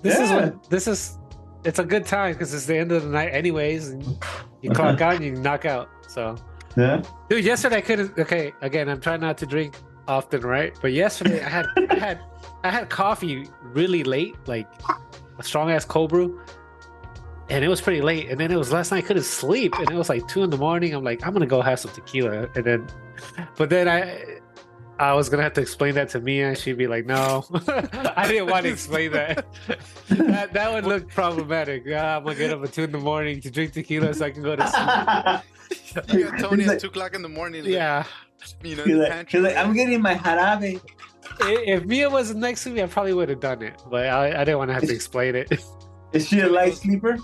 It's a good time because it's the end of the night anyways, and you clock out and you knock out. So, yeah. Dude, yesterday I couldn't. Okay, again, I'm trying not to drink often, right? But yesterday I had coffee really late, like a strong ass cold brew, and it was pretty late. And then it was last night I couldn't sleep, and it was like 2 a.m. I'm like, I'm gonna go have some tequila, but then I was gonna have to explain that to Mia, and she'd be like, "No, I didn't want to explain that. that would look problematic. I'm gonna get up at 2 a.m. to drink tequila so I can go to sleep." You got Tony at 2 o'clock in the morning. Yeah, He's like, I'm getting my jarabe. If Mia was next to me, I probably would have done it, but I didn't want to have to explain it. Is she a light sleeper?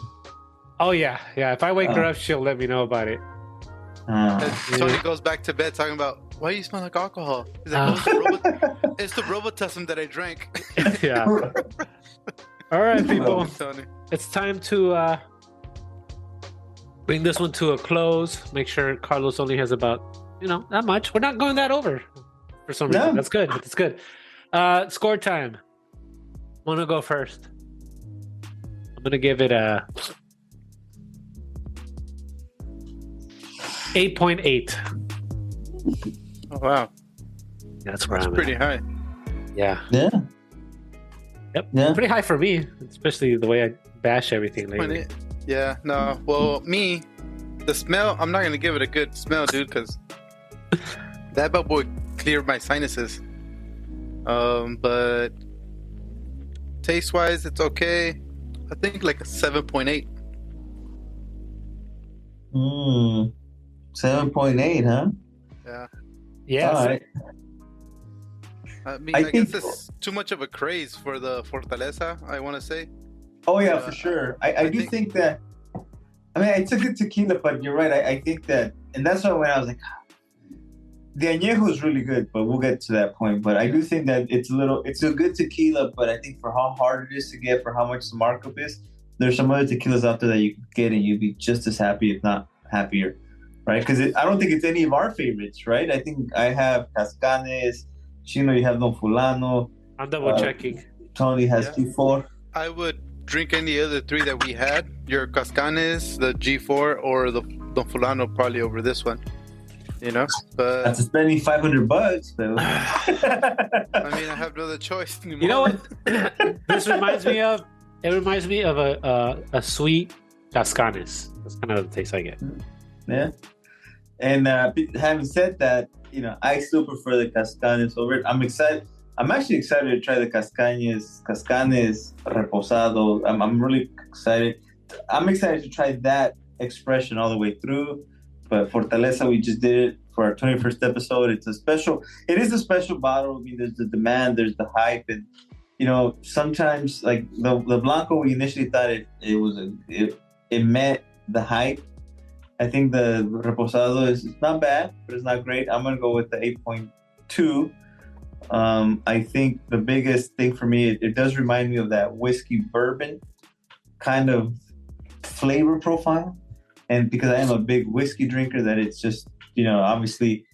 Oh yeah. If I wake her up, she'll let me know about it. Tony goes back to bed talking about, why do you smell like alcohol? He's like, it's the Robitussin that I drank. Yeah. All right, people. It's time to bring this one to a close. Make sure Carlos only has about, not much. We're not going that over for some reason. That's good. That's good. Score time. Want to go first? I'm gonna give it a 8.8. Oh wow, that's where I'm pretty high. Yeah. Yep. Yeah. Pretty high for me, especially the way I bash everything lately. Yeah. No. Well, the smell. I'm not gonna give it a good smell, dude, because that bubble would clear my sinuses. But taste-wise, it's okay. I think like a 7.8. 7.8, huh? Yeah. Yeah. All right. I guess it's too much of a craze for the Fortaleza, I want to say. Oh, yeah, for sure. I do think that, it's a good tequila, but you're right. I think that, and that's why when I was like, the añejo is really good, but we'll get to that point. But I do think that it's a good tequila, but I think for how hard it is to get, for how much the markup is, there's some other tequilas out there that you can get and you'd be just as happy, if not happier, right? Because I don't think it's any of our favorites, right? I think I have Cascanes, Chino, you have Don Fulano. I'm double checking. Tony has G4. I would drink any other three that we had. Your Cascanes, the G4, or the Don Fulano probably over this one. But after spending $500, though. I have no other choice anymore. You know what? This reminds me of. It reminds me of a sweet Cascanes. That's kind of the taste I get. Yeah. And having said that, I still prefer the Cascanes over it. I'm excited. I'm actually excited to try the Cascanes Reposado. I'm really excited. I'm excited to try that expression all the way through. But Fortaleza, we just did it for our 21st episode. It is a special bottle. There's the demand, there's the hype, and sometimes like the Blanco, we initially thought it met the hype. I think the Reposado is not bad, but it's not great. I'm gonna go with the 8.2. I think the biggest thing for me, it does remind me of that whiskey bourbon kind of flavor profile. And because I am a big whiskey drinker, that it's just, obviously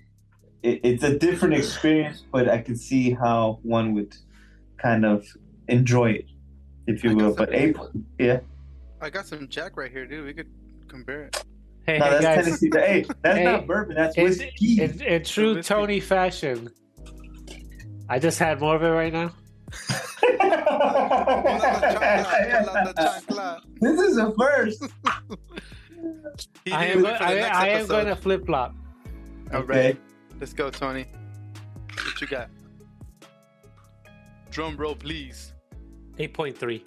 it's a different experience, but I can see how one would kind of enjoy it, if you will. But yeah. I got some Jack right here, dude. We could compare it. Hey, that's guys. Tennessee. Hey, that's not bourbon. That's whiskey. In true Tony fashion, I just had more of it right now. This is a first. I am going to flip flop. All right, let's go, Tony. What you got? Drum roll, please. 8.3.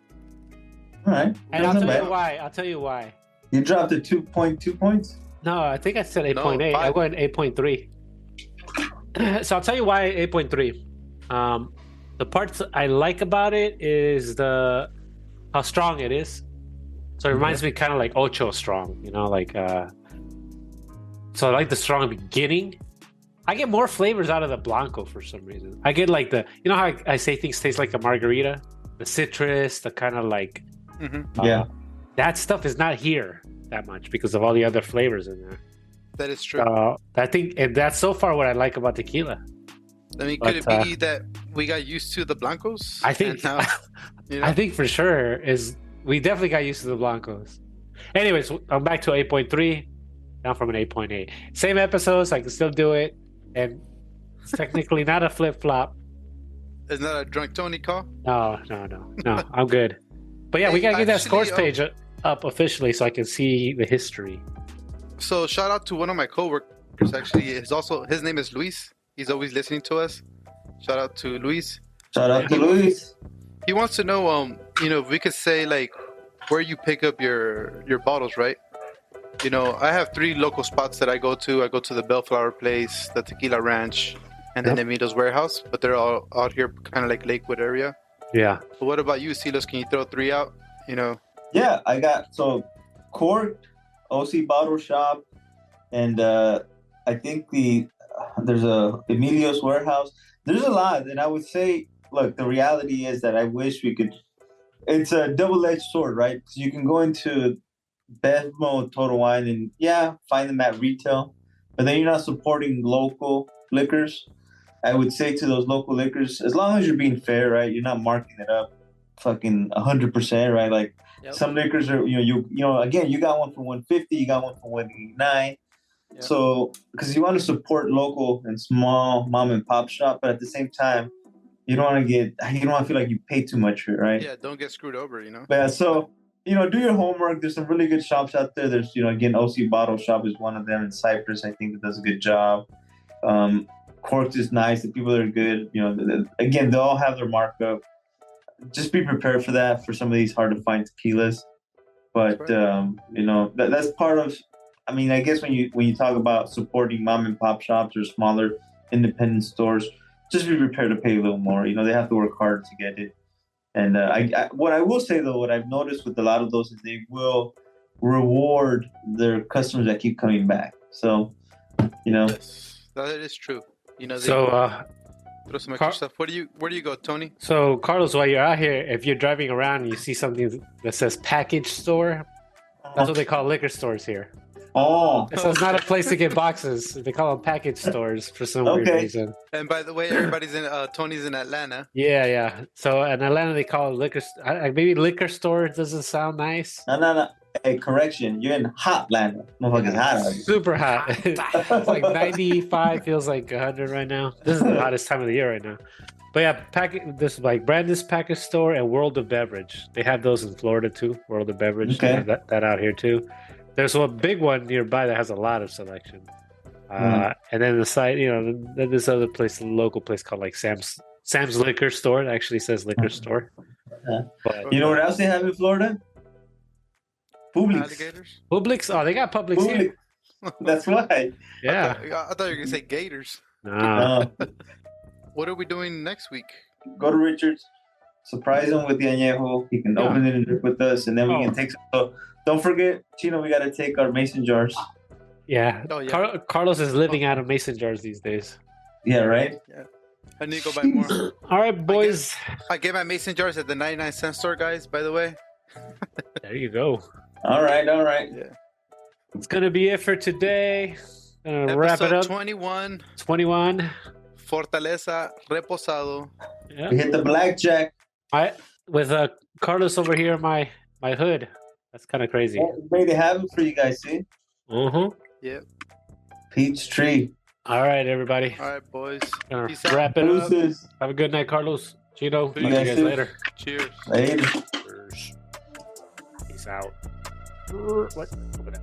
All right. And I'll Doesn't tell matter. you why. I'll tell you why. You dropped it 2.2 points. No, I think I said 8.8. No, I'm five. going 8.3. So I'll tell you why 8.3. The parts I like about it is how strong it is. So it reminds me kind of like Ocho strong, like so I like the strong beginning. I get more flavors out of the Blanco for some reason. I get like how I say things taste like a margarita, the citrus, the kind of like Yeah. that stuff is not here that much because of all the other flavors in there. That is true. I think, and that's so far what I like about tequila. I mean, could it be that we got used to the Blancos? I think, and now, I think for sure we definitely got used to the Blancos. Anyways, I'm back to 8.3, down from an 8.8. Same episodes, I can still do it, and it's technically not a flip flop. Isn't that a drunk Tony call? No, I'm good. But yeah, we gotta get that Actually, scores page up officially so I can see the history. So shout out to one of my coworkers. Actually, his name is Luis. He's always listening to us. Shout out to Luis. Shout out to Luis. He wants to know, if we could say like where you pick up your bottles, right? I have 3 local spots that I go to. I go to the Bellflower Place, the Tequila Ranch, and then the Emito's Warehouse. But they're all out here, kind of like Lakewood area. Yeah. But what about you, Silas? Can you throw 3 out? Yeah, I got Corked, OC Bottle Shop, and I think there's a Emilio's Warehouse. There's a lot, and I would say, look, the reality is that I wish we could. It's a double-edged sword, right? Because you can go into Bevmo, Total Wine, and find them at retail, but then you're not supporting local liquors. I would say to those local liquors, as long as you're being fair, right? You're not marking it up, fucking 100%, right? Like some liquors are, again, you got one for 150, you got one for 189. Yep. So, because you want to support local and small mom and pop shop, but at the same time, you don't want to feel like you pay too much for it, right? Yeah, don't get screwed over, Yeah, so, do your homework. There's some really good shops out there. There's, again, OC Bottle Shop is one of them. In Cyprus, I think that does a good job. Corked is nice. The people are good. Again, they all have their markup. Just be prepared for that for some of these hard to find tequilas. But, that's part of, I guess when you talk about supporting mom and pop shops or smaller independent stores, just be prepared to pay a little more. They have to work hard to get it. And what I will say, though, what I've noticed with a lot of those is they will reward their customers that keep coming back. So, Yes, that is true. Throw some extra stuff. Where do you go, Tony? So, Carlos, while you're out here, if you're driving around and you see something that says package store, that's what they call liquor stores here. Oh. So it's not a place to get boxes. They call them package stores for some weird reason. And by the way, Tony's in Atlanta. Yeah. So in Atlanta, they call it liquor. Maybe liquor store doesn't sound nice. No. Hey, correction. You're in Hotlanta. Motherfucker's hot out here. Super hot. It's like 95, feels like 100 right now. This is the hottest time of the year right now. But yeah, this is like Brandon's Package Store and World of Beverage. They have those in Florida too. World of Beverage. Okay. They have that out here too. There's one big one nearby that has a lot of selection. And then the side, then this other place, a local place called like Sam's Liquor Store. It actually says liquor store. But, you know what else they have in Florida? Publix. Alligators? Publix? Oh, they got Publix here. That's why. Yeah. I thought you were going to say gators. No. What are we doing next week? Go to Richard's. Surprise him with the añejo. He can open it and drink with us, and then we can take some. So don't forget, Chino, we got to take our mason jars. Yeah. Oh, yeah. Carlos is living out of mason jars these days. Yeah, right? Yeah. I need to go buy more. All right, boys. I get my mason jars at the 99-cent store, guys, by the way. There you go. All right. Yeah. It's going to be it for today. Gonna wrap it up. 21. 21. Fortaleza Reposado. Yeah. We hit the blackjack. With Carlos over here, my hood. That's kind of crazy. Made it happen for you guys, see? Yeah. Peach tree. All right, everybody. All right, boys. Gonna Peace out. wrap it up. Deuces. Have a good night, Carlos. Chino. Talk to you guys guys too. later. Cheers. Later. Peace out. What? Open up.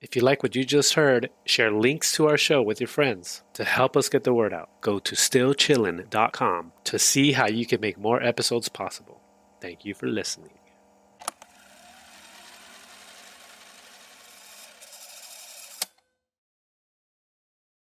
If you like what you just heard, share links to our show with your friends to help us get the word out. Go to stillchillin.com to see how you can make more episodes possible. Thank you for listening.